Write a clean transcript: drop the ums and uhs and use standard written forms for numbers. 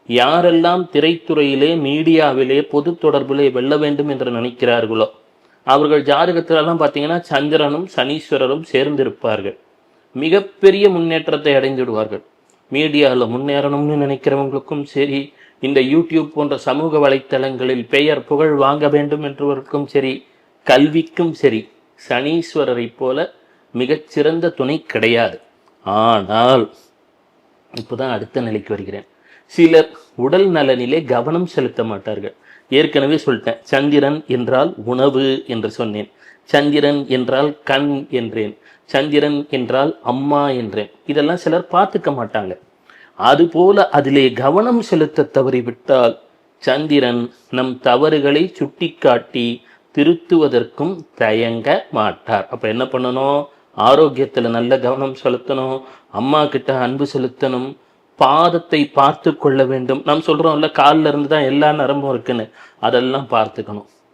யாரெல்லாம் திரைத்துறையிலே, மீடியாவிலே, பொது தொடர்பிலே வெல்ல வேண்டும் என்று நினைக்கிறார்களோ அவர்கள் ஜாதகத்திலெல்லாம் பார்த்தீங்கன்னா சந்திரனும் சனீஸ்வரரும் சேர்ந்திருப்பார்கள். மிகப்பெரிய முன்னேற்றத்தை அடைந்துவிடுவார்கள். மீடியாவில் முன்னேறணும்னு நினைக்கிறவங்களுக்கும் சரி, இந்த யூடியூப் போன்ற சமூக வலைத்தளங்களில் பெயர் புகழ் வாங்க வேண்டும் என்றவருக்கும் சரி, கல்விக்கும் சரி, சனீஸ்வரரை போல மிகச்சிறந்த துணை கிடையாது. ஆனால் இப்போதான் அடுத்த நிலைக்கு வருகிறேன். சிலர் உடல் நலனிலே கவனம் செலுத்த மாட்டார்கள். ஏற்கனவே சொல்லிட்டேன், சந்திரன் என்றால் உணவு என்று சொன்னேன், சந்திரன் என்றால் கண் என்றேன், சந்திரன் என்றால் அம்மா என்றேன். இதெல்லாம் சிலர் பார்த்துக்க மாட்டாங்க. அதுபோல அதிலே கவனம் செலுத்த தவறிவிட்டால் சந்திரன் நம் தவறுகளை சுட்டிக்காட்டி திருத்துவதற்கும் தயங்க மாட்டார். அப்போ என்ன பண்ணணும்? ஆரோக்கியத்தில் நல்ல கவனம் செலுத்தணும், அம்மா கிட்ட அன்பு செலுத்தணும், பாதத்தை பார்த்து கொள்ள வேண்டும். நாம் சொல்கிறோம்ல, காலில் இருந்து தான் எல்லா நரம்பும் இருக்குன்னு, அதெல்லாம் பார்த்துக்கணும்.